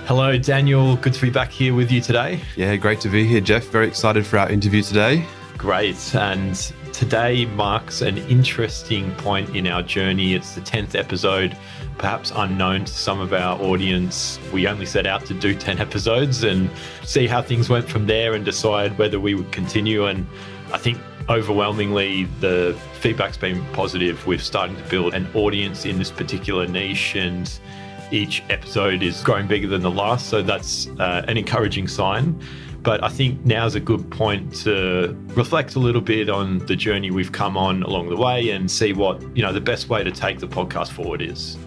Hello, Daniel. Good to be back here with you today. Yeah, great to be here, Jeff. Very excited for our interview today. Great. And today marks an interesting point in our journey. It's the 10th episode, perhaps unknown to some of our audience. We only set out to do 10 episodes and see how things went from there and decide whether we would continue. And I think overwhelmingly, the feedback's been positive. We're starting to build an audience in this particular niche, and each episode is growing bigger than the last. So that's an encouraging sign. But I think now's a good point to reflect a little bit on the journey we've come on along the way and see what, the best way to take the podcast forward is.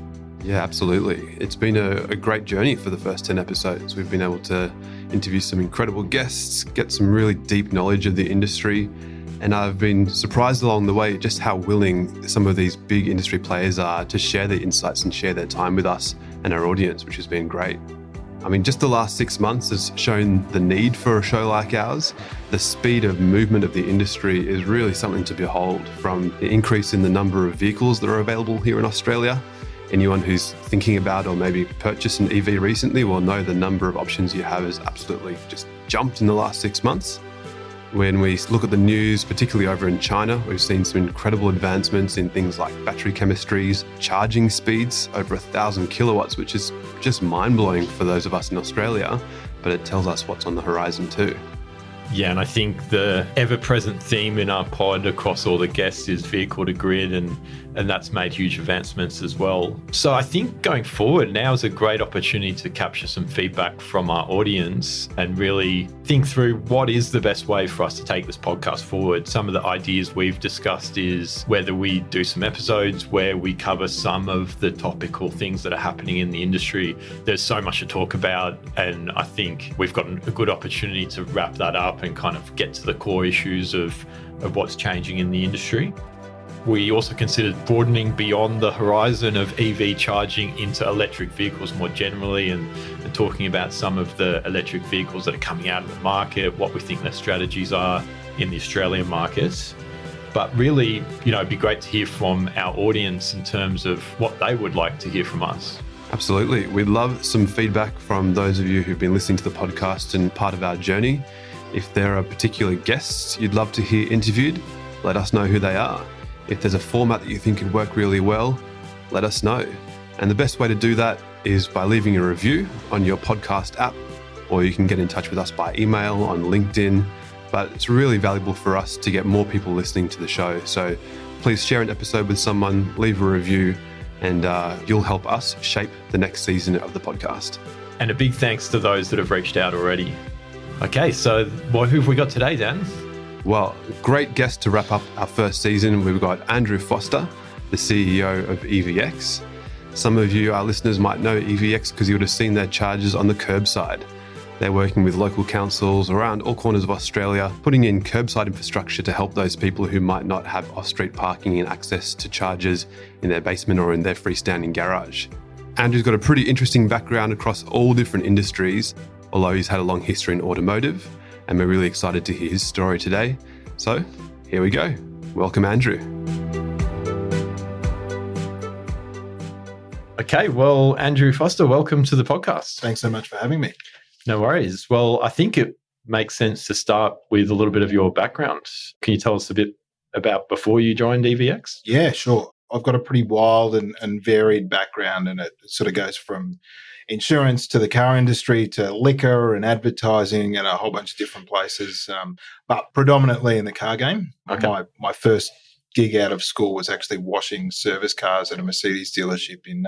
Yeah, absolutely. It's been a great journey for the first 10 episodes. We've been able to interview some incredible guests, get some really deep knowledge of the industry. And I've been surprised along the way just how willing some of these big industry players are to share their insights and share their time with us and our audience, which has been great. I mean, just the last 6 months has shown the need for a show like ours. The speed of movement of the industry is really something to behold, from the increase in the number of vehicles that are available here in Australia. Anyone who's thinking about or maybe purchased an EV recently will know the number of options you have has absolutely just jumped in the last 6 months. When we look at the news, particularly over in China, we've seen some incredible advancements in things like battery chemistries, charging speeds over 1,000 kilowatts, which is just mind-blowing for those of us in Australia, but it tells us what's on the horizon too. Yeah, and I think the ever-present theme in our pod across all the guests is vehicle to grid, and that's made huge advancements as well. So I think going forward, now is a great opportunity to capture some feedback from our audience and really think through what is the best way for us to take this podcast forward. Some of the ideas we've discussed is whether we do some episodes where we cover some of the topical things that are happening in the industry. There's so much to talk about, and I think we've got a good opportunity to wrap that up and kind of get to the core issues of what's changing in the industry. We also considered broadening beyond the horizon of EV charging into electric vehicles more generally, and talking about some of the electric vehicles that are coming out of the market, what we think their strategies are in the Australian market. But really, it'd be great to hear from our audience in terms of what they would like to hear from us. Absolutely. We'd love some feedback from those of you who've been listening to the podcast and part of our journey. If there are particular guests you'd love to hear interviewed, let us know who they are. If there's a format that you think could work really well, let us know. And the best way to do that is by leaving a review on your podcast app, or you can get in touch with us by email on LinkedIn. But it's really valuable for us to get more people listening to the show. So please share an episode with someone, leave a review, and you'll help us shape the next season of the podcast. And a big thanks to those that have reached out already. Okay, so who have we got today, Dan? Well, great guest to wrap up our first season. We've got Andrew Forster, the CEO of EVX. Some of you, our listeners, might know EVX because you would have seen their chargers on the curbside. They're working with local councils around all corners of Australia, putting in curbside infrastructure to help those people who might not have off-street parking and access to chargers in their basement or in their freestanding garage. Andrew's got a pretty interesting background across all different industries, although he's had a long history in automotive, and we're really excited to hear his story today. So here we go. Welcome, Andrew. Okay, well, Andrew Forster, welcome to the podcast. Thanks so much for having me. No worries. Well, I think it makes sense to start with a little bit of your background. Can you tell us a bit about before you joined EVX? Yeah, sure. I've got a pretty wild and varied background, and it sort of goes from insurance to the car industry to liquor and advertising and a whole bunch of different places, but predominantly in the car game. Okay. My first gig out of school was actually washing service cars at a Mercedes dealership in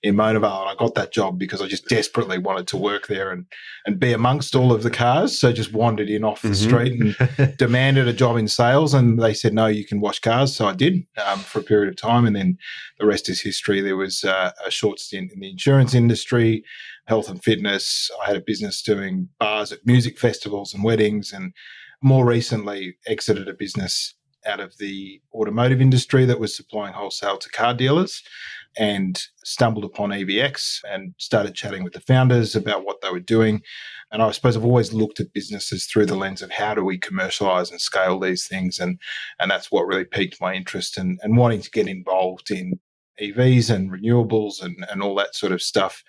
Monavale. And I got that job because I just desperately wanted to work there and be amongst all of the cars. So just wandered in off the street and demanded a job in sales. And they said, no, you can wash cars. So I did for a period of time. And then the rest is history. There was a short stint in the insurance industry, health and fitness. I had a business doing bars at music festivals and weddings, and more recently exited a business out of the automotive industry that was supplying wholesale to car dealers, and stumbled upon EVX and started chatting with the founders about what they were doing. And I suppose I've always looked at businesses through the lens of how do we commercialize and scale these things. And that's what really piqued my interest and wanting to get involved in EVs and renewables and all that sort of stuff.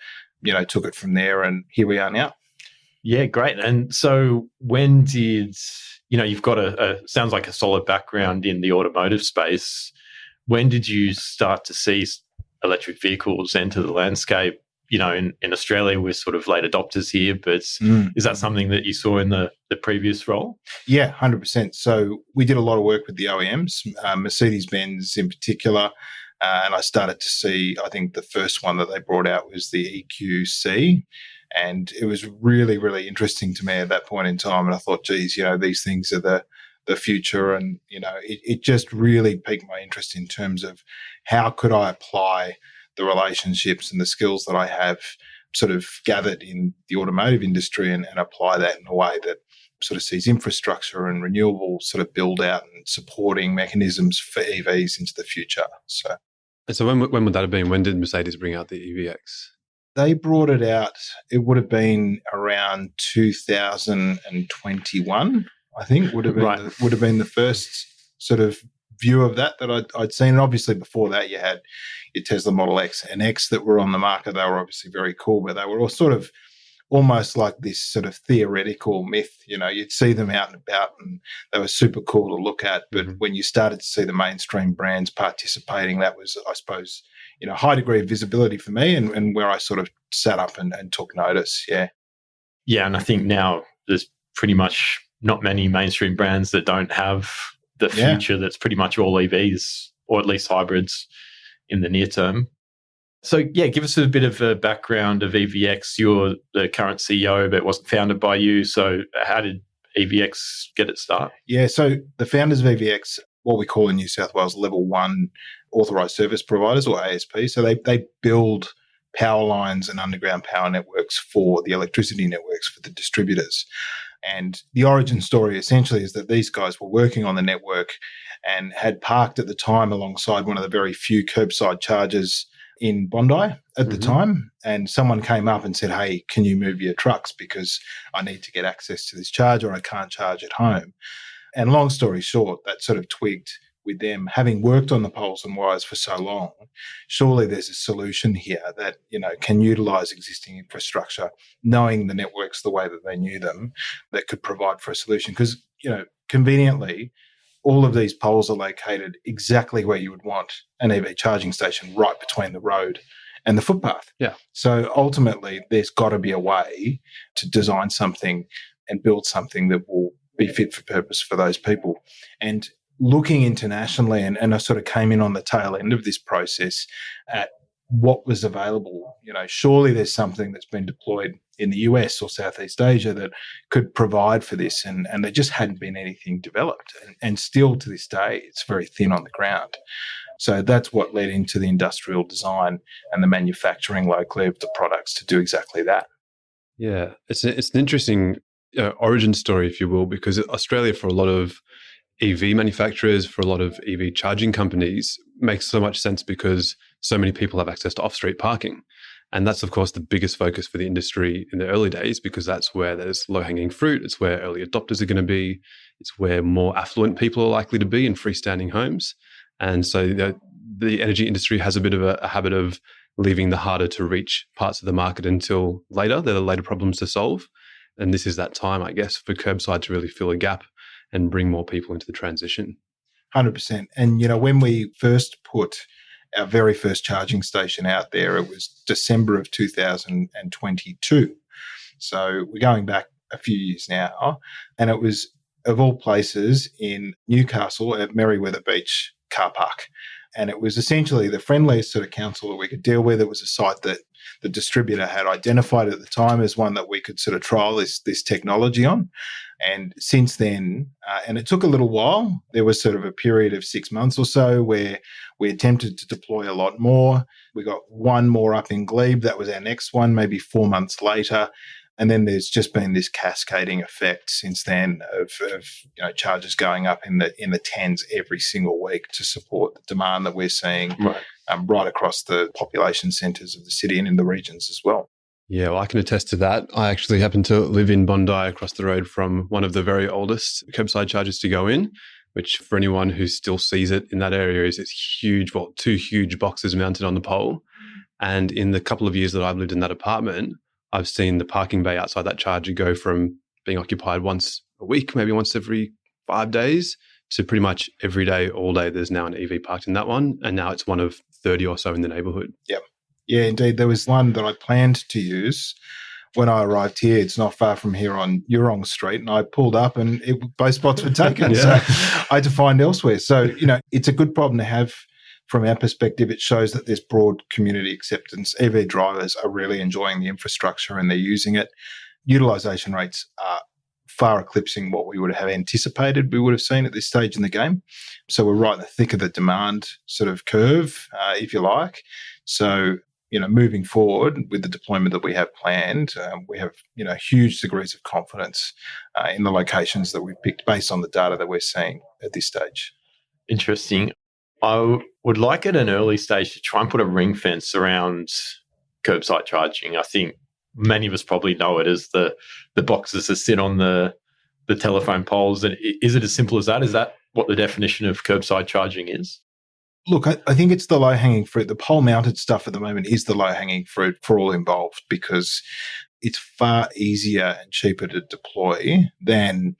took it from there, and here we are now. Yeah, great. And so when did, you've got sounds like a solid background in the automotive space. When did you start to see electric vehicles enter the landscape? In Australia, we're sort of late adopters here, but is that something that you saw in the previous role? Yeah, 100%. So we did a lot of work with the OEMs, Mercedes-Benz in particular, and I started to see, I think the first one that they brought out was the EQC, and it was really, really interesting to me at that point in time. And I thought, geez, these things are the future. And, it just really piqued my interest in terms of how could I apply the relationships and the skills that I have sort of gathered in the automotive industry and apply that in a way that sort of sees infrastructure and renewable sort of build out and supporting mechanisms for EVs into the future. So when would that have been? When did Mercedes bring out the EVX? They brought it out, it would have been around 2021, I think, would have been the first sort of view of that I'd seen. And obviously before that you had your Tesla Model X and X that were on the market. They were obviously very cool, but they were all sort of almost like this sort of theoretical myth. You'd see them out and about and they were super cool to look at. But when you started to see the mainstream brands participating, that was, I suppose, a high degree of visibility for me and where I sort of sat up and took notice. Yeah. Yeah. And I think now there's pretty much not many mainstream brands that don't have the future that's pretty much all EVs or at least hybrids in the near term. So, give us a bit of a background of EVX. You're the current CEO, but it wasn't founded by you. So how did EVX get its start? Yeah, so the founders of EVX, what we call in New South Wales Level 1 Authorised Service Providers, or ASP. So they build power lines and underground power networks for the electricity networks for the distributors. And the origin story essentially is that these guys were working on the network and had parked at the time alongside one of the very few curbside chargers in Bondi at the time. And someone came up and said, hey, can you move your trucks because I need to get access to this charger. I can't charge at home. And long story short, that sort of twigged with them, having worked on the poles and wires for so long. Surely there's a solution here that, can utilize existing infrastructure, knowing the networks the way that they knew them, that could provide for a solution. Because, conveniently, all of these poles are located exactly where you would want an EV charging station, right between the road and the footpath. Yeah. So ultimately, there's got to be a way to design something and build something that will be fit for purpose for those people. And looking internationally, and I sort of came in on the tail end of this process at what was available. Surely there's something that's been deployed in the US or Southeast Asia that could provide for this, and there just hadn't been anything developed. And still to this day, it's very thin on the ground. So that's what led into the industrial design and the manufacturing locally of the products to do exactly that. Yeah, it's an interesting origin story, if you will, because Australia, for a lot of EV manufacturers, for a lot of EV charging companies, makes so much sense because so many people have access to off-street parking. And that's, of course, the biggest focus for the industry in the early days, because that's where there's low-hanging fruit. It's where early adopters are going to be. It's where more affluent people are likely to be in freestanding homes. And so the energy industry has a bit of a habit of leaving the harder to reach parts of the market until later. They're the later problems to solve. And this is that time, I guess, for curbside to really fill a gap and bring more people into the transition. 100%. And, when we first put our very first charging station out there, it was December of 2022. So we're going back a few years now. And it was, of all places, in Newcastle at Merriweather Beach car park. And it was essentially the friendliest sort of council that we could deal with. It was a site that the distributor had identified at the time as one that we could sort of trial this technology on. And since then, and it took a little while, there was sort of a period of 6 months or so where we attempted to deploy a lot more. We got one more up in Glebe. That was our next one, maybe 4 months later. And then there's just been this cascading effect since then of charges going up in the tens every single week to support the demand that we're seeing right across the population centres of the city and in the regions as well. Yeah, well, I can attest to that. I actually happen to live in Bondi, across the road from one of the very oldest curbside chargers to go in, which for anyone who still sees it in that area is it's huge, 2 huge boxes mounted on the pole. And in the couple of years that I've lived in that apartment, I've seen the parking bay outside that charger go from being occupied once a week, maybe once every 5 days, to pretty much every day, all day, there's now an EV parked in that one. And now it's one of 30 or so in the neighbourhood. Yep. Yeah, indeed. There was one that I planned to use when I arrived here. It's not far from here on Yurong Street, and I pulled up and both spots were taken. So I had to find elsewhere. So, it's a good problem to have from our perspective. It shows that there's broad community acceptance. EV drivers are really enjoying the infrastructure and they're using it. Utilisation rates are far eclipsing what we would have anticipated we would have seen at this stage in the game. So we're right in the thick of the demand sort of curve, if you like. So, moving forward with the deployment that we have planned, we have, huge degrees of confidence in the locations that we've picked based on the data that we're seeing at this stage. Interesting. I would like at an early stage to try and put a ring fence around curbside charging. I think many of us probably know it as the boxes that sit on the telephone poles. And is it as simple as that? Is that what the definition of curbside charging is? Look, I think it's the low-hanging fruit. The pole-mounted stuff at the moment is the low-hanging fruit for all involved because it's far easier and cheaper to deploy than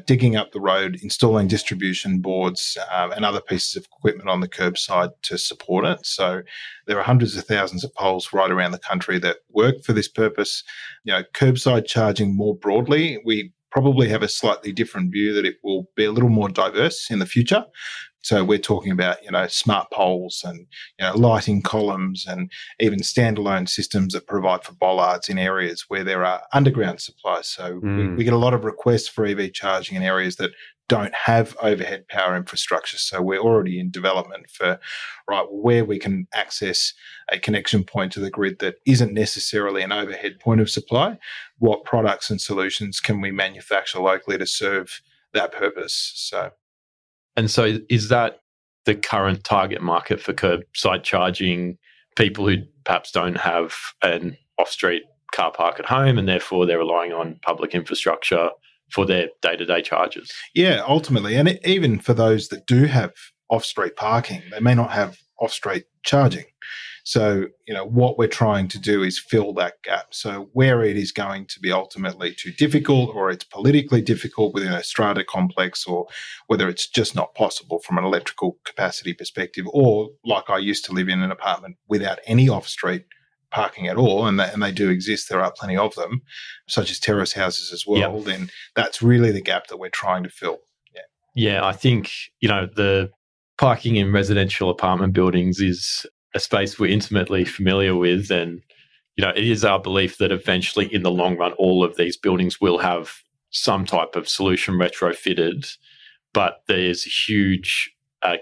digging up the road, installing distribution boards and other pieces of equipment on the curbside to support it. So there are hundreds of thousands of poles right around the country that work for this purpose. Curbside charging more broadly, we probably have a slightly different view that it will be a little more diverse in the future. So we're talking about, smart poles and, lighting columns and even standalone systems that provide for bollards in areas where there are underground supplies. So we get a lot of requests for EV charging in areas that don't have overhead power infrastructure. So we're already in development for where we can access a connection point to the grid that isn't necessarily an overhead point of supply. What products and solutions can we manufacture locally to serve that purpose? And so is that the current target market for curbside charging, people who perhaps don't have an off-street car park at home and therefore they're relying on public infrastructure for their day-to-day charges? Yeah, ultimately. And even for those that do have off-street parking, they may not have off-street charging. So, what we're trying to do is fill that gap. So where it is going to be ultimately too difficult or it's politically difficult within a strata complex or whether it's just not possible from an electrical capacity perspective, or like I used to live in an apartment without any off-street parking at all, and they do exist, there are plenty of them, such as terrace houses as well, then that's really the gap that we're trying to fill. Yeah, I think, the parking in residential apartment buildings is a space we're intimately familiar with. And, it is our belief that eventually in the long run, all of these buildings will have some type of solution retrofitted. But there's a huge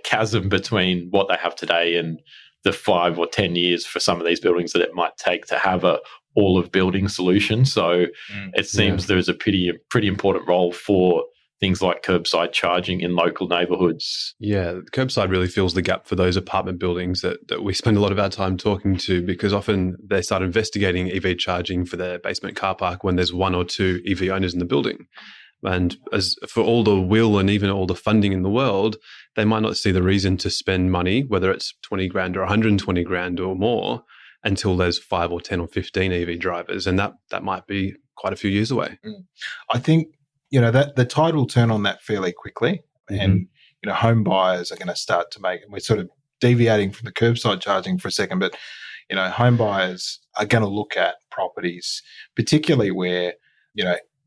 chasm between what they have today and the 5 or 10 years for some of these buildings that it might take to have a all of building solution. So it seems there is a pretty important role for things like curbside charging in local neighbourhoods. Yeah, curbside really fills the gap for those apartment buildings that we spend a lot of our time talking to, because often they start investigating EV charging for their basement car park when there's 1 or 2 EV owners in the building. And as for all the will and even all the funding in the world, they might not see the reason to spend money, whether it's 20 grand or 120 grand or more, until there's 5 or 10 or 15 EV drivers. And that might be quite a few years away. I think, that the tide will turn on that fairly quickly. And, home buyers are going to start to make, and we're sort of deviating from the curbside charging for a second, but, home buyers are going to look at properties, particularly where,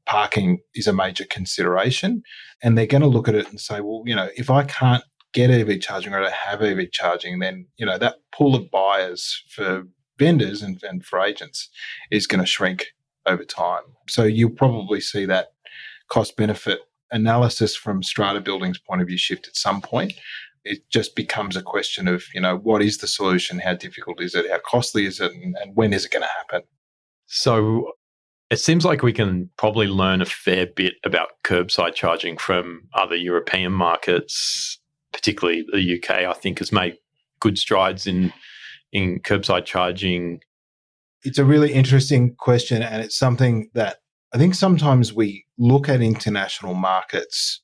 parking is a major consideration, and they're going to look at it and say, well, if I can't get EV charging or I don't have EV charging, then, that pool of buyers for vendors and for agents is going to shrink over time. So you'll probably see that cost-benefit analysis from strata buildings' point of view shift at some point. It just becomes a question of, what is the solution? How difficult is it? How costly is it? And when is it going to happen? So it seems like we can probably learn a fair bit about curbside charging from other European markets, particularly the UK, I think, has made good strides in curbside charging. It's a really interesting question, and it's something that I think sometimes we look at international markets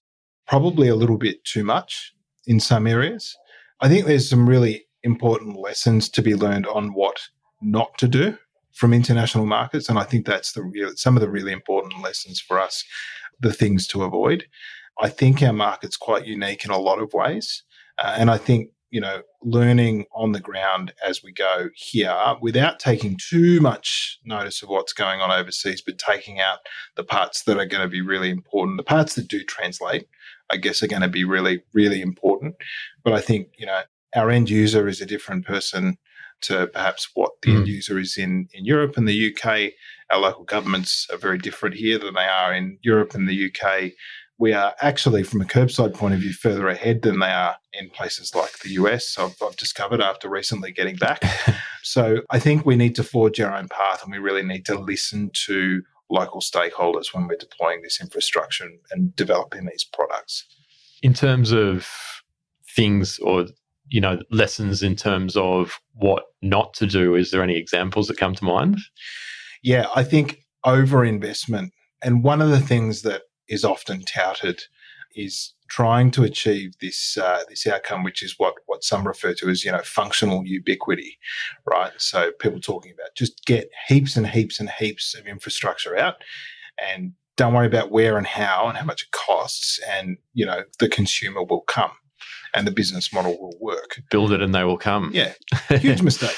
probably a little bit too much in some areas. I think there's some really important lessons to be learned on what not to do from international markets. And I think that's some of the really important lessons for us, the things to avoid. I think our market's quite unique in a lot of ways. And I think, learning on the ground as we go here without taking too much notice of what's going on overseas, but taking out the parts that are going to be really important. The parts that do translate, I guess, are going to be really, really important. But I think, our end user is a different person to perhaps what the end user is in Europe and the UK. Our local governments are very different here than they are in Europe and the UK. We are actually, from a curbside point of view, further ahead than they are in places like the US, I've discovered after recently getting back. So I think we need to forge our own path, and we really need to listen to local stakeholders when we're deploying this infrastructure and developing these products. In terms of things or, lessons in terms of what not to do, is there any examples that come to mind? Yeah, I think overinvestment. And one of the things that is often touted is trying to achieve this outcome, which is what some refer to as functional ubiquity, right? So people talking about just get heaps and heaps and heaps of infrastructure out, and don't worry about where and how much it costs, and the consumer will come, and the business model will work. Build it and they will come. Yeah, huge mistake,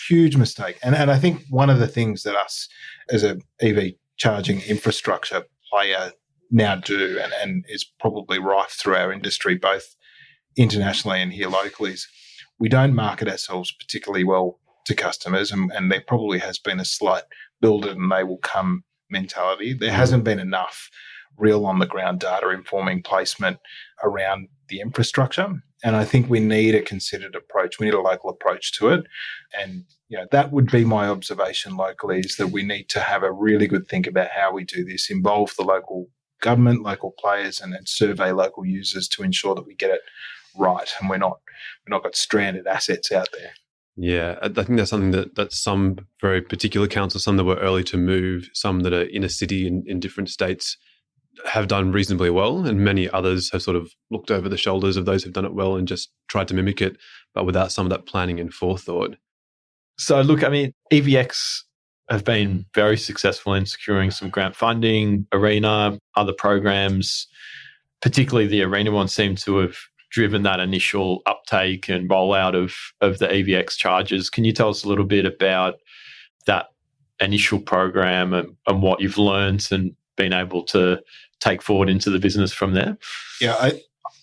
huge mistake. And I think one of the things that us as a EV charging infrastructure player now do, and is probably rife through our industry, both internationally and here locally, is we don't market ourselves particularly well to customers, and there probably has been a slight build it and they will come mentality. There hasn't been enough real on-the-ground data informing placement around the infrastructure, and I think we need a considered approach. We need a local approach to it, and that would be my observation locally, is that we need to have a really good think about how we do this, involve the local government, local players, and survey local users to ensure that we get it right, and we're not got stranded assets out there. Yeah, I think that's something that some very particular councils, some that were early to move, some that are in a city in different states, have done reasonably well, and many others have sort of looked over the shoulders of those who've done it well and just tried to mimic it, but without some of that planning and forethought. So look, EVX have been very successful in securing some grant funding, ARENA, other programs, particularly the ARENA one seemed to have driven that initial uptake and rollout of the EVX chargers. Can you tell us a little bit about that initial program and what you've learned and been able to take forward into the business from there? Yeah,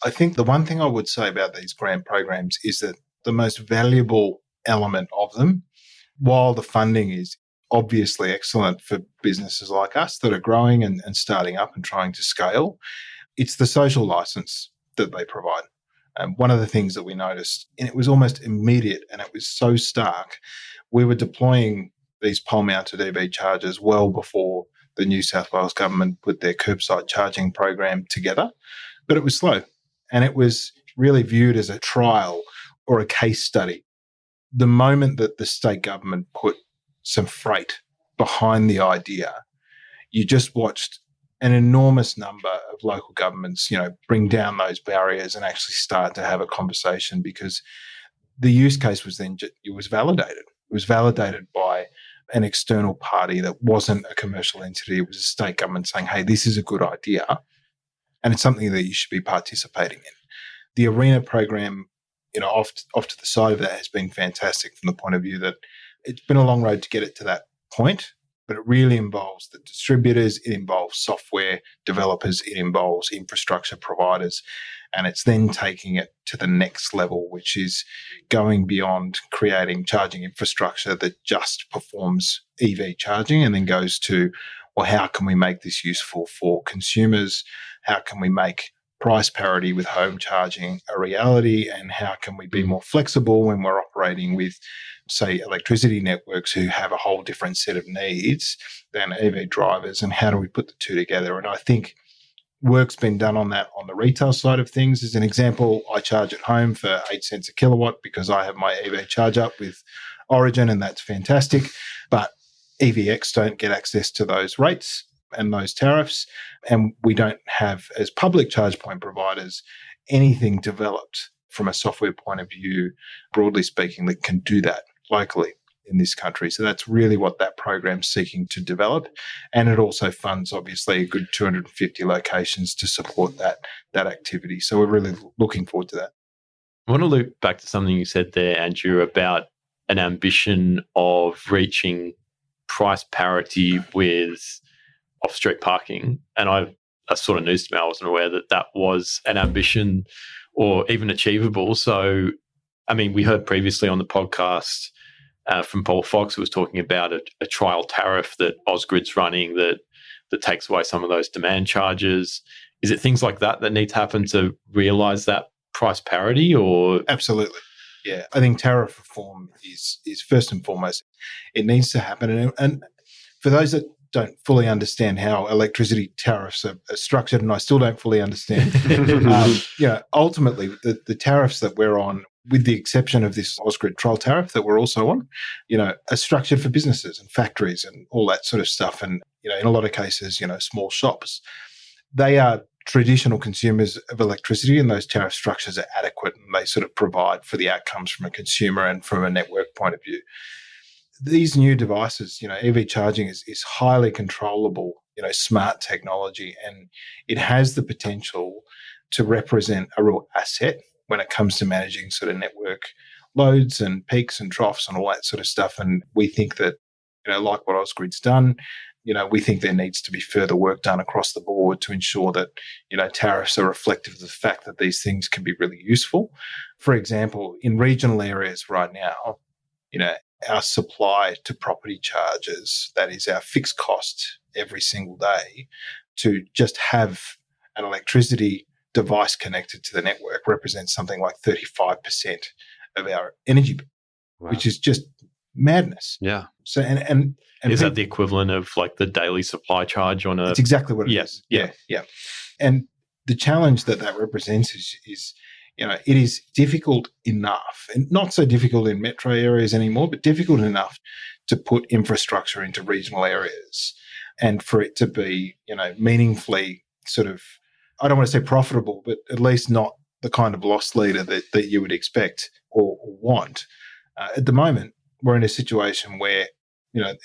I think the one thing I would say about these grant programs is that the most valuable element of them, while the funding is obviously excellent for businesses like us that are growing and starting up and trying to scale, it's the social license that they provide. One of the things that we noticed, and it was almost immediate and it was so stark, we were deploying these pole-mounted EV chargers well before the New South Wales government put their curbside charging program together, but it was slow, and it was really viewed as a trial or a case study. The moment that the state government put some freight behind the idea, you just watched an enormous number of local governments, bring down those barriers and actually start to have a conversation, because the use case was then it was validated. It was validated by an external party that wasn't a commercial entity. It was a state government saying, hey, this is a good idea, and it's something that you should be participating in. The ARENA program, off to the side of that, has been fantastic from the point of view that it's been a long road to get it to that point, but it really involves the distributors, it involves software developers, it involves infrastructure providers, and it's then taking it to the next level, which is going beyond creating charging infrastructure that just performs EV charging, and then goes to, well, how can we make this useful for consumers? How can we make price parity with home charging a reality? And how can we be more flexible when we're operating with, say, electricity networks who have a whole different set of needs than EV drivers? And how do we put the two together? And I think work's been done on that on the retail side of things. As an example, I charge at home for 8 cents a kilowatt because I have my EV charge up with Origin, and that's fantastic. But EVX don't get access to those rates and those tariffs, and we don't have, as public charge point providers, anything developed from a software point of view, broadly speaking, that can do that locally. in this country. So that's really what that program's seeking to develop. And it also funds, obviously, a good 250 locations to support that activity. So we're really looking forward to that. I want to loop back to something you said there, Andrew, about an ambition of reaching price parity with off-street parking. And that's sort of news to me. I wasn't aware that was an ambition or even achievable. So, I mean, we heard previously on the podcast from Paul Fox, who was talking about a trial tariff that Ausgrid's running that takes away some of those demand charges. Is it things like that need to happen to realise that price parity? Or Absolutely. Yeah, I think tariff reform is first and foremost. It needs to happen. And for those that don't fully understand how electricity tariffs are structured, and I still don't fully understand, ultimately the tariffs that we're on, with the exception of this Ausgrid trial tariff that we're also on, are structured for businesses and factories and all that sort of stuff. And, in a lot of cases, small shops. They are traditional consumers of electricity, and those tariff structures are adequate, and they sort of provide for the outcomes from a consumer and from a network point of view. These new devices, EV charging is highly controllable, smart technology, and it has the potential to represent a real asset when it comes to managing sort of network loads and peaks and troughs and all that sort of stuff. And we think that, like what Ausgrid's done, we think there needs to be further work done across the board to ensure that, tariffs are reflective of the fact that these things can be really useful. For example, in regional areas right now, our supply to property charges, that is our fixed cost every single day, to just have an electricity device connected to the network represents something like 35% of our energy bill, Wow. which is just madness. Yeah. So and is that the equivalent of like the daily supply charge on a? It's exactly what it is. Yeah. And the challenge that represents is it is difficult enough, and not so difficult in metro areas anymore, but difficult enough to put infrastructure into regional areas and for it to be, meaningfully sort of, I don't want to say profitable, but at least not the kind of loss leader that you would expect or want. At the moment, we're in a situation where,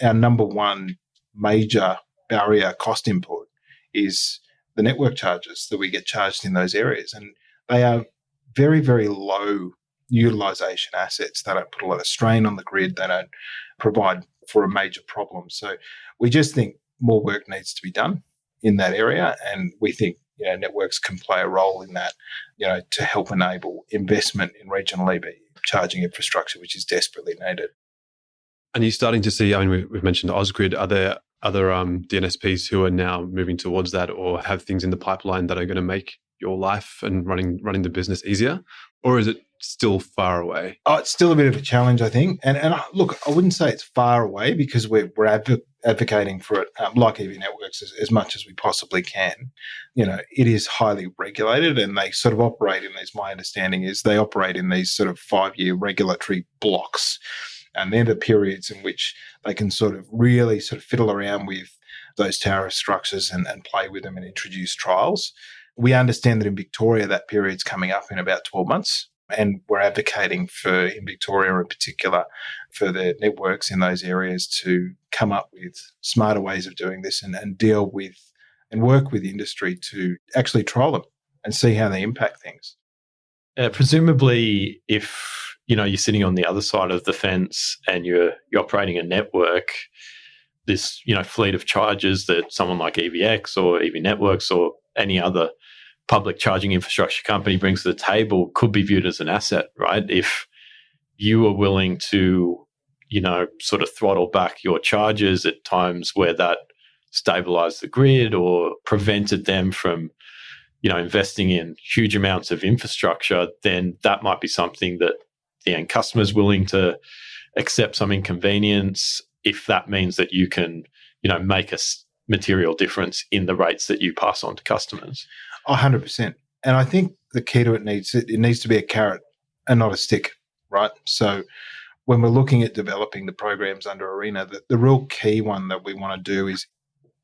our number one major barrier cost input is the network charges that we get charged in those areas. And they are very, very low utilisation assets. They don't put a lot of strain on the grid. They don't provide for a major problem. So we just think more work needs to be done in that area. And we think, networks can play a role in that, to help enable investment in regional EV charging infrastructure, which is desperately needed. And you're starting to see, we've mentioned Ausgrid. Are there other DNSPs who are now moving towards that or have things in the pipeline that are going to make your life and running the business easier? Or is it still far away? Oh, it's still a bit of a challenge, I think. And look, I wouldn't say it's far away because we're advocating for it, like EV Networks, as much as we possibly can. It is highly regulated, and they sort of operate in these, my understanding is they operate in these sort of 5-year regulatory blocks. And they're the periods in which they can sort of really sort of fiddle around with those tariff structures and play with them and introduce trials. We understand that in Victoria, that period's coming up in about 12 months. And we're advocating for, in Victoria in particular, for the networks in those areas to come up with smarter ways of doing this and deal with and work with the industry to actually trial them and see how they impact things. Presumably, if you're sitting on the other side of the fence and you're operating a network, this fleet of chargers that someone like EVX or EV Networks or any other public charging infrastructure company brings to the table could be viewed as an asset, right? If you are willing to, sort of throttle back your charges at times where that stabilized the grid or prevented them from, investing in huge amounts of infrastructure, then that might be something that the end customer is willing to accept some inconvenience if that means that you can, make a material difference in the rates that you pass on to customers. 100%. And I think the key to it needs to be a carrot and not a stick, right? So when we're looking at developing the programs under ARENA, the real key one that we want to do is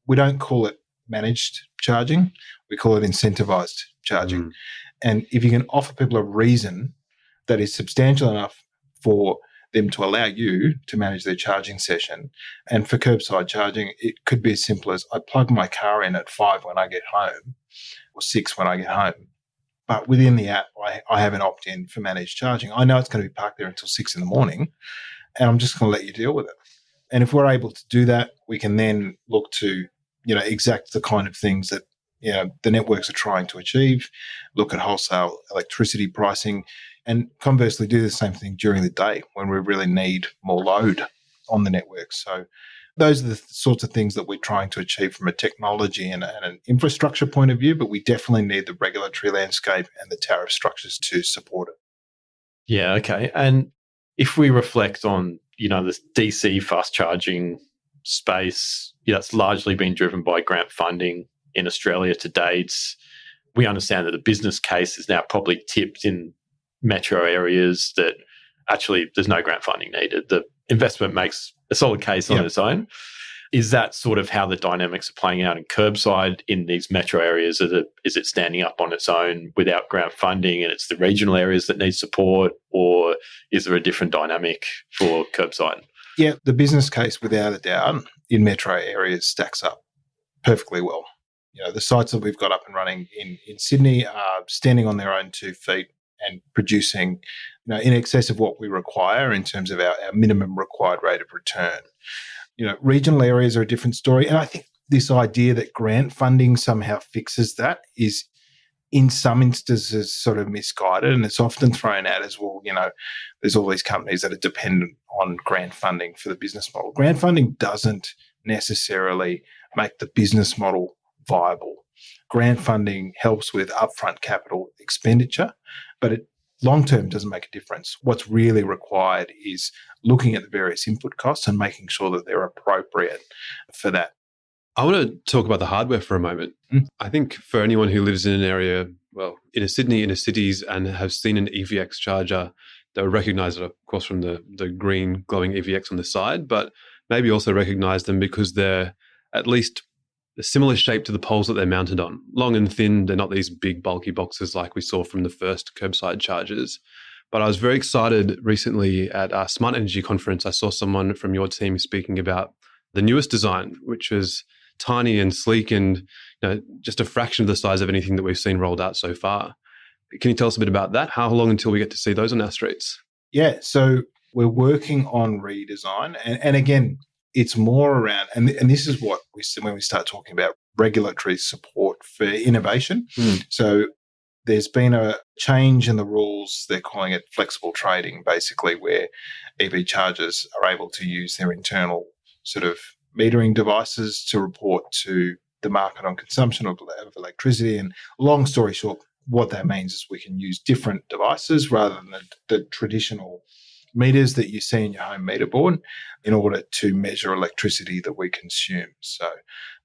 we don't call it managed charging, we call it incentivized charging. And if you can offer people a reason that is substantial enough for them to allow you to manage their charging session. And for curbside charging, it could be as simple as I plug my car in at 5 when I get home or 6 when I get home. But within the app, I have an opt-in for managed charging. I know it's going to be parked there until 6 in the morning, and I'm just going to let you deal with it. And if we're able to do that, we can then look to, exact the kind of things that, the networks are trying to achieve, look at wholesale electricity pricing, and conversely do the same thing during the day when we really need more load on the network. So those are the sorts of things that we're trying to achieve from a technology and an infrastructure point of view, but we definitely need the regulatory landscape and the tariff structures to support it. Yeah, okay. And if we reflect on, this DC fast charging space, it's largely been driven by grant funding in Australia to date. We understand that the business case is now probably tipped in metro areas that actually there's no grant funding needed. The investment makes a solid case on its own. Is that sort of how the dynamics are playing out in curbside in these metro areas? Is it standing up on its own without grant funding and it's the regional areas that need support, or is there a different dynamic for curbside? Yeah, the business case, without a doubt, in metro areas stacks up perfectly well. The sites that we've got up and running in Sydney are standing on their own 2 feet and producing, in excess of what we require in terms of our minimum required rate of return. Regional areas are a different story. And I think this idea that grant funding somehow fixes that is in some instances sort of misguided. And it's often thrown out as, well, there's all these companies that are dependent on grant funding for the business model. Grant funding doesn't necessarily make the business model viable. Grant funding helps with upfront capital expenditure, but it long-term doesn't make a difference. What's really required is looking at the various input costs and making sure that they're appropriate for that. I want to talk about the hardware for a moment. I think for anyone who lives in an area, in Sydney, inner cities, and have seen an EVX charger, they'll recognize it, of course, from the green glowing EVX on the side, but maybe also recognize them because they're at least a similar shape to the poles that they're mounted on. Long and thin, they're not these big bulky boxes like we saw from the first curbside chargers. But I was very excited recently at our Smart Energy conference. I saw someone from your team speaking about the newest design, which was tiny and sleek and just a fraction of the size of anything that we've seen rolled out so far. Can you tell us a bit about that? How long until we get to see those on our streets? Yeah, so we're working on redesign. And again, it's more around, and this is what we see when we start talking about regulatory support for innovation. So there's been a change in the rules. They're calling it flexible trading, basically, where EV chargers are able to use their internal sort of metering devices to report to the market on consumption of electricity. And long story short, what that means is we can use different devices rather than the traditional meters that you see in your home meter board in order to measure electricity that we consume. So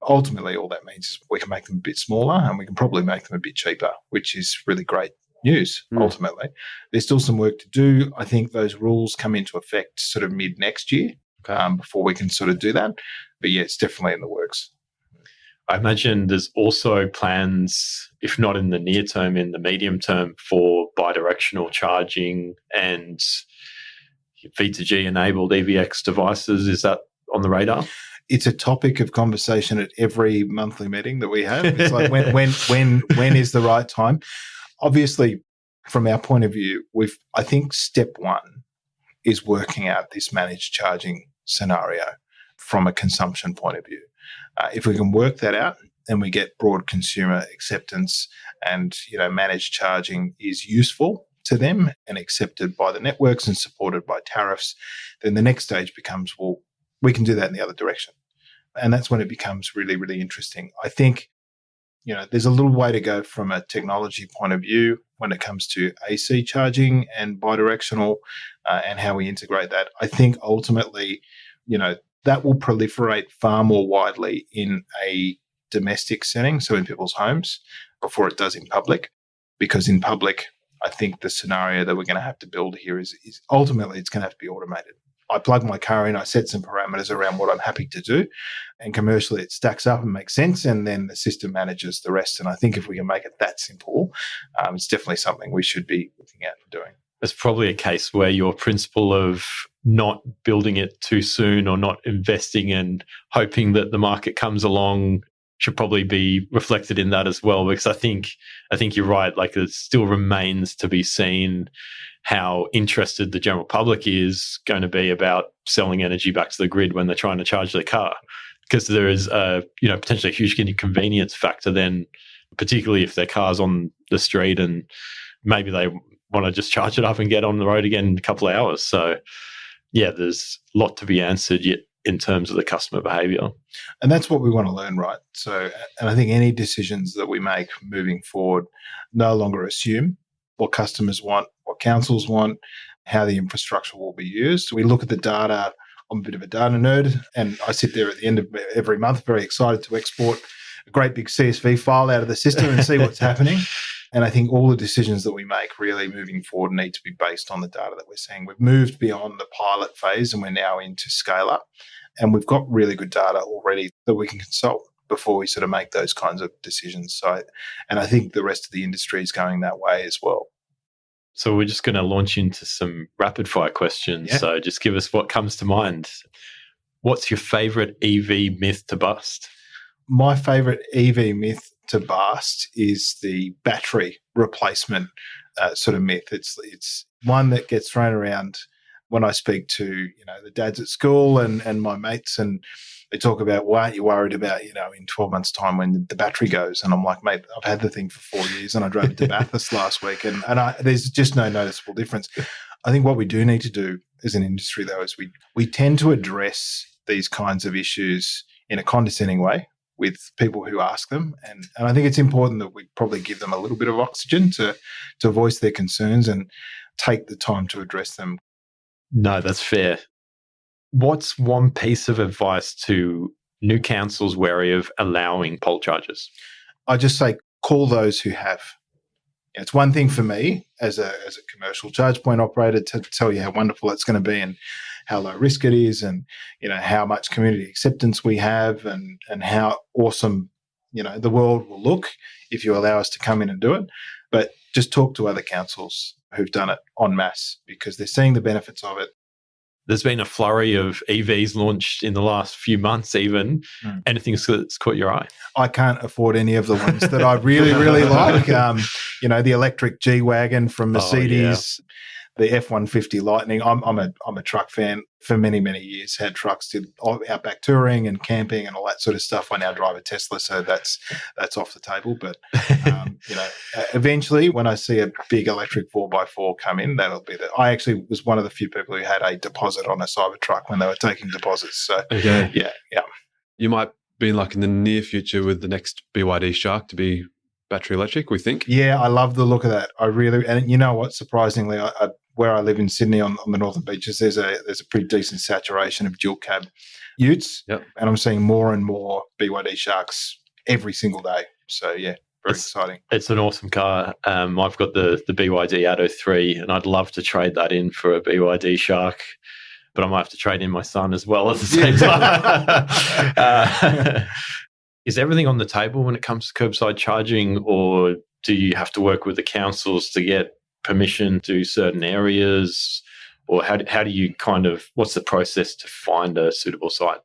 ultimately, all that means is we can make them a bit smaller and we can probably make them a bit cheaper, which is really great news, ultimately. There's still some work to do. I think those rules come into effect sort of mid next year before we can sort of do that. But yeah, it's definitely in the works. I imagine there's also plans, if not in the near term, in the medium term, for bidirectional charging and V2G enabled EVX devices. Is that on the radar? It's a topic of conversation at every monthly meeting that we have. It's like when is the right time? Obviously, from our point of view, I think step one is working out this managed charging scenario from a consumption point of view. If we can work that out and we get broad consumer acceptance and managed charging is useful to them and accepted by the networks and supported by tariffs, then the next stage becomes, well, we can do that in the other direction. And that's when it becomes really, really interesting. I think, there's a little way to go from a technology point of view when it comes to AC charging and bidirectional and how we integrate that. I think ultimately, that will proliferate far more widely in a domestic setting, so in people's homes, before it does in public. Because in public, I think the scenario that we're going to have to build here is ultimately it's going to have to be automated. I plug my car in, I set some parameters around what I'm happy to do, and commercially it stacks up and makes sense, and then the system manages the rest. And I think if we can make it that simple, it's definitely something we should be looking at and doing. It's probably a case where your principle of not building it too soon or not investing and hoping that the market comes along should probably be reflected in that as well. Because I think you're right. Like, it still remains to be seen how interested the general public is going to be about selling energy back to the grid when they're trying to charge their car, because there is potentially a huge inconvenience factor then, particularly if their car's on the street and maybe they want to just charge it up and get on the road again in a couple of hours. So yeah, there's a lot to be answered yet in terms of the customer behavior. And that's what we want to learn, right? So, and I think any decisions that we make moving forward no longer assume what customers want, what councils want, how the infrastructure will be used. We look at the data. I'm a bit of a data nerd, and I sit there at the end of every month very excited to export a great big CSV file out of the system and see what's happening. And I think all the decisions that we make really moving forward need to be based on the data that we're seeing. We've moved beyond the pilot phase and we're now into scale up. And we've got really good data already that we can consult before we sort of make those kinds of decisions. So, and I think the rest of the industry is going that way as well. So we're just going to launch into some rapid fire questions. Yeah. So just give us what comes to mind. What's your favorite EV myth to bust? My favorite EV myth to bust is the battery replacement sort of myth. It's one that gets thrown around when I speak to, the dads at school and my mates, and they talk about, why aren't you worried about, in 12 months' time when the battery goes? And I'm like, mate, I've had the thing for 4 years and I drove it to Bathurst last week and there's just no noticeable difference. I think what we do need to do as an industry, though, is we tend to address these kinds of issues in a condescending way with people who ask them. And I think it's important that we probably give them a little bit of oxygen to voice their concerns and take the time to address them. No, that's fair. What's one piece of advice to new councils wary of allowing pole chargers? I just say, call those who have. It's one thing for me as a commercial charge point operator to tell you how wonderful it's going to be and how low risk it is, and how much community acceptance we have, and how awesome the world will look if you allow us to come in and do it. But just talk to other councils who've done it en masse, because they're seeing the benefits of it. There's been a flurry of EVs launched in the last few months even. Anything that's caught your eye? I can't afford any of the ones that I really, really like. The electric G-Wagon from Mercedes, the F-150 Lightning. I'm a truck fan for many, many years. Had trucks, did outback touring and camping and all that sort of stuff. I now drive a Tesla, so that's off the table. But eventually, when I see a big electric 4x4 come in, that'll be that. I actually was one of the few people who had a deposit on a Cybertruck when they were taking deposits. So yeah. You might be in the near future with the next BYD Shark to be battery electric, we think. Yeah, I love the look of that. I really, and you know what? Surprisingly, where I live in Sydney on the northern beaches, there's a pretty decent saturation of dual cab utes, and I'm seeing more and more BYD Sharks every single day. So yeah, very exciting. It's an awesome car. I've got the BYD Atto 3, and I'd love to trade that in for a BYD Shark, but I might have to trade in my son as well at the same time. Is everything on the table when it comes to curbside charging, or do you have to work with the councils to get permission to certain areas, or how do you what's the process to find a suitable site?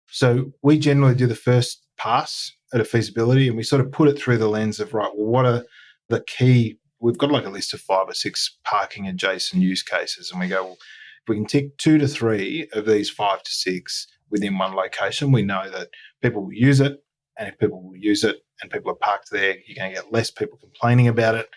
So we generally do the first pass at a feasibility, and we sort of put it through the lens of, right, well, what are the key, we've got a list of 5 or 6 parking adjacent use cases, and we go, well, if we can tick 2 to 3 of these 5 to 6 within one location, we know that people will use it. And if people will use it and people are parked there, you're going to get less people complaining about it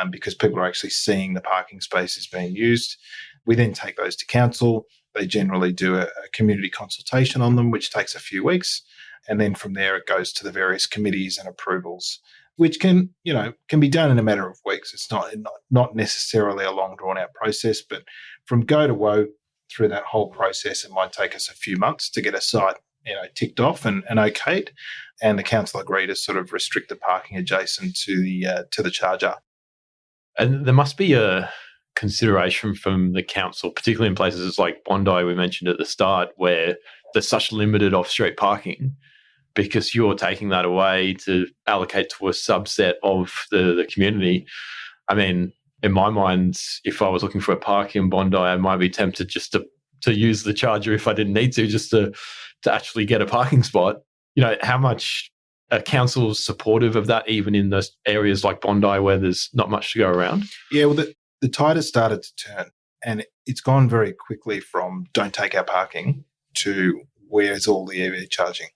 because people are actually seeing the parking spaces being used. We then take those to council. They generally do a community consultation on them, which takes a few weeks. And then from there, it goes to the various committees and approvals, which can be done in a matter of weeks. It's not necessarily a long, drawn-out process, but from go to woe through that whole process, it might take us a few months to get a site ticked off and okayed, and the council agreed to sort of restrict the parking adjacent to the charger. And there must be a consideration from the council, particularly in places like Bondi, we mentioned at the start, where there's such limited off-street parking, because you're taking that away to allocate to a subset of the community. I mean, in my mind, if I was looking for a park in Bondi, I might be tempted just to to use the charger if I didn't need to, just to actually get a parking spot. How much are councils supportive of that, even in those areas like Bondi where there's not much to go around? Yeah, well, the tide has started to turn, and it's gone very quickly from don't take our parking to where's all the EV charging,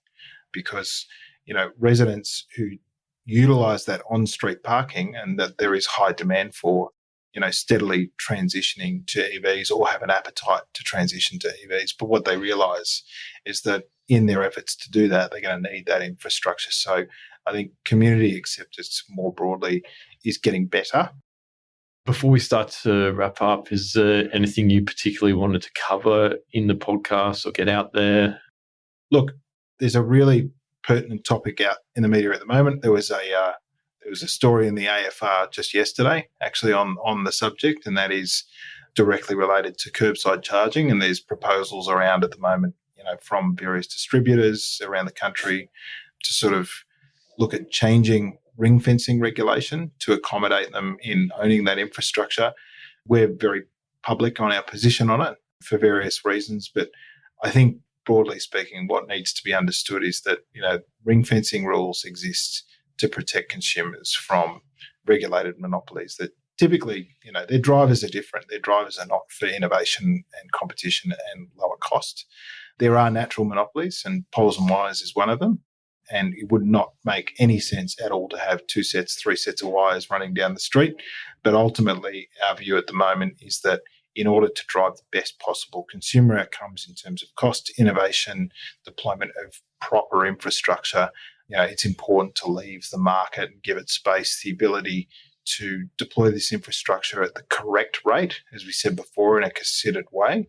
because residents who utilize that on-street parking and that there is high demand for, steadily transitioning to EVs or have an appetite to transition to EVs. But what they realize is that in their efforts to do that, they're going to need that infrastructure. So I think community acceptance more broadly is getting better. Before we start to wrap up, is there anything you particularly wanted to cover in the podcast or get out there? Look, there's a really pertinent topic out in the media at the moment. There was a story in the AFR just yesterday, actually on the subject, and that is directly related to curbside charging. And there's proposals around at the moment, from various distributors around the country to sort of look at changing ring fencing regulation to accommodate them in owning that infrastructure. We're very public on our position on it for various reasons, but I think broadly speaking, what needs to be understood is that, ring fencing rules exist to protect consumers from regulated monopolies that typically, their drivers are different. Their drivers are not for innovation and competition and lower cost. There are natural monopolies, and poles and wires is one of them. And it would not make any sense at all to have 2 sets, 3 sets of wires running down the street. But ultimately, our view at the moment is that in order to drive the best possible consumer outcomes in terms of cost, innovation, deployment of proper infrastructure, it's important to leave the market and give it space, the ability to deploy this infrastructure at the correct rate, as we said before, in a considered way,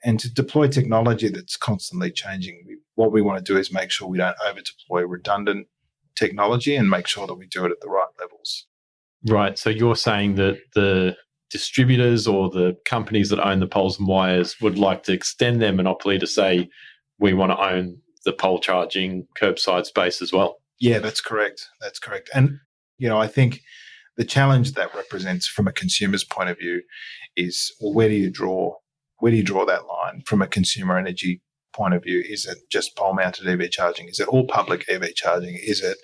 and to deploy technology that's constantly changing. What we want to do is make sure we don't over-deploy redundant technology and make sure that we do it at the right levels. Right. So you're saying that the distributors or the companies that own the poles and wires would like to extend their monopoly to say, we want to own the pole charging curbside space as well? Yeah, that's correct. And, I think the challenge that represents from a consumer's point of view is, well, where do you draw that line from a consumer energy point of view? Is it just pole mounted EV charging? Is it all public EV charging? Is it,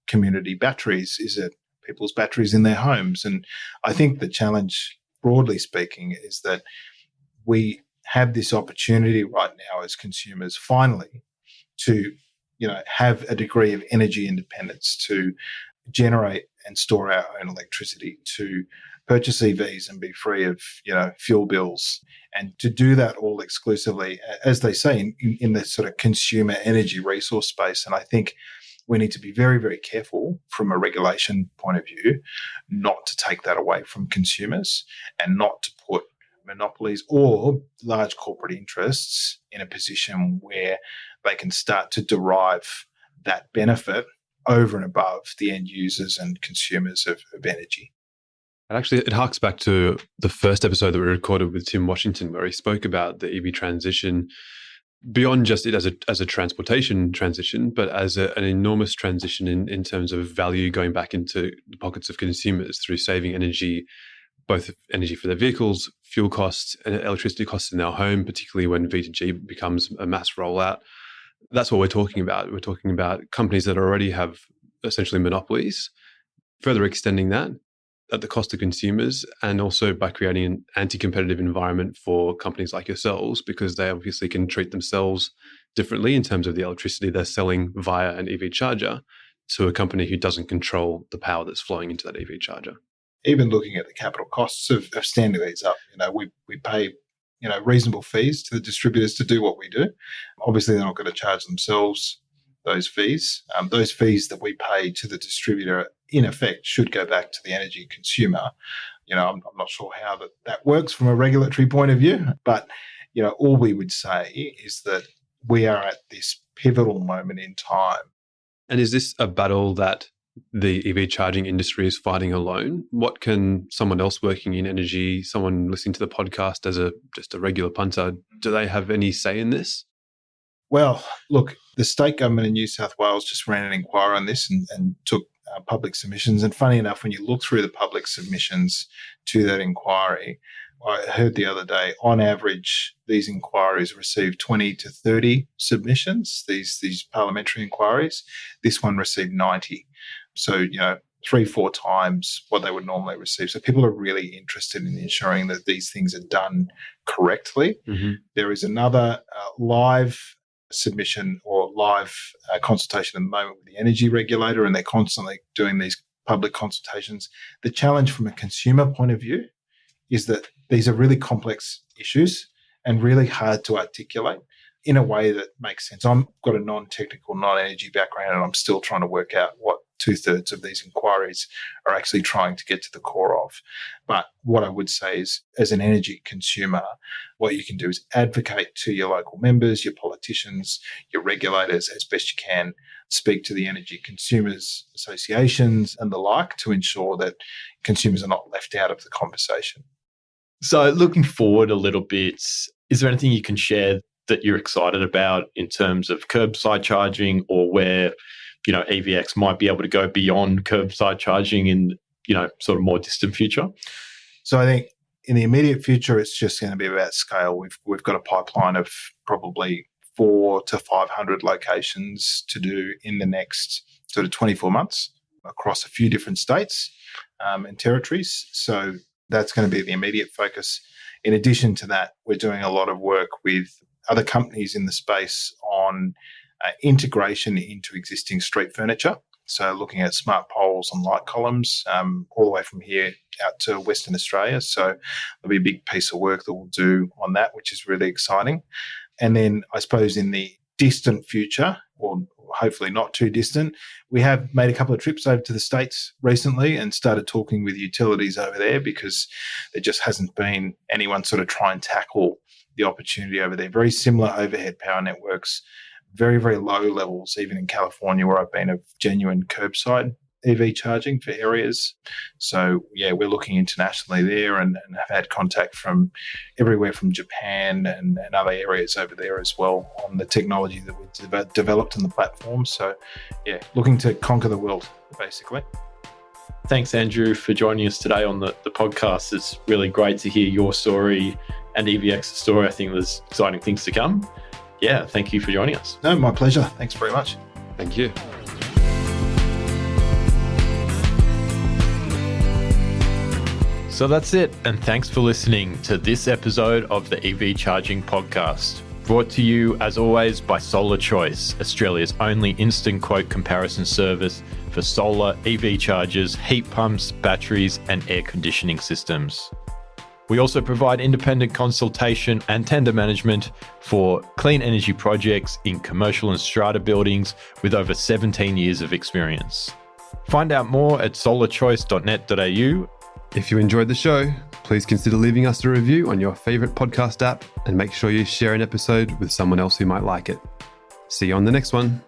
community batteries? Is it people's batteries in their homes? And I think the challenge, broadly speaking, is that we have this opportunity right now as consumers finally to, have a degree of energy independence, to generate and store our own electricity, to purchase EVs and be free of, fuel bills, and to do that all exclusively, as they say, in the sort of consumer energy resource space. And I think we need to be very, very careful from a regulation point of view not to take that away from consumers and not to put monopolies or large corporate interests in a position where they can start to derive that benefit over and above the end users and consumers of energy. And actually, it harks back to the first episode that we recorded with Tim Washington, where he spoke about the EV transition beyond just it as a transportation transition, but as an enormous transition in terms of value going back into the pockets of consumers through saving energy, both energy for their vehicles, fuel costs, and electricity costs in their home, particularly when V2G becomes a mass rollout. That's what we're talking about. We're talking about companies that already have essentially monopolies, further extending that at the cost of consumers, and also by creating an anti-competitive environment for companies like yourselves, because they obviously can treat themselves differently in terms of the electricity they're selling via an EV charger to a company who doesn't control the power that's flowing into that EV charger. Even looking at the capital costs of standing these up, we pay, reasonable fees to the distributors to do what we do. Obviously, they're not going to charge themselves those fees. Those fees that we pay to the distributor, in effect, should go back to the energy consumer. I'm not sure how that works from a regulatory point of view, but, all we would say is that we are at this pivotal moment in time. And is this a battle that the EV charging industry is fighting alone? What can someone else working in energy, someone listening to the podcast as just a regular punter, do they have any say in this? Well, look, the state government in New South Wales just ran an inquiry on this and took public submissions. And funny enough, when you look through the public submissions to that inquiry, I heard the other day, on average, these inquiries receive 20 to 30 submissions, these parliamentary inquiries. This one received 90. So, 3-4 times what they would normally receive. So people are really interested in ensuring that these things are done correctly. Mm-hmm. There is another live submission or live consultation at the moment with the energy regulator, and they're constantly doing these public consultations. The challenge from a consumer point of view is that these are really complex issues and really hard to articulate in a way that makes sense. I've got a non-technical, non-energy background, and I'm still trying to work out what 2/3 of these inquiries are actually trying to get to the core of. But what I would say is, as an energy consumer, what you can do is advocate to your local members, your politicians, your regulators as best you can, speak to the energy consumers associations and the like to ensure that consumers are not left out of the conversation. So looking forward a little bit, is there anything you can share that you're excited about in terms of curbside charging, or where EVX might be able to go beyond curbside charging in, sort of more distant future? So I think in the immediate future, it's just going to be about scale. We've got a pipeline of probably 400 to 500 locations to do in the next sort of 24 months across a few different states and territories. So that's going to be the immediate focus. In addition to that, we're doing a lot of work with other companies in the space on integration into existing street furniture. So looking at smart poles and light columns all the way from here out to Western Australia. So there'll be a big piece of work that we'll do on that, which is really exciting. And then I suppose in the distant future, or hopefully not too distant, we have made a couple of trips over to the States recently and started talking with utilities over there, because there just hasn't been anyone sort of try and tackle the opportunity over there. Very similar overhead power networks, very, very low levels, even in California where I've been, of genuine curbside EV charging for areas. So, yeah, we're looking internationally there and have had contact from everywhere from Japan and other areas over there as well on the technology that we've developed in the platform. So, yeah, looking to conquer the world, basically. Thanks, Andrew, for joining us today on the podcast. It's really great to hear your story and EVX's story. I think there's exciting things to come. Yeah, thank you for joining us. No, my pleasure. Thanks very much. Thank you. So that's it, and thanks for listening to this episode of the EV Charging Podcast. Brought to you, as always, by Solar Choice, Australia's only instant quote comparison service for solar, EV chargers, heat pumps, batteries, and air conditioning systems. We also provide independent consultation and tender management for clean energy projects in commercial and strata buildings with over 17 years of experience. Find out more at solarchoice.net.au. If you enjoyed the show, please consider leaving us a review on your favourite podcast app and make sure you share an episode with someone else who might like it. See you on the next one.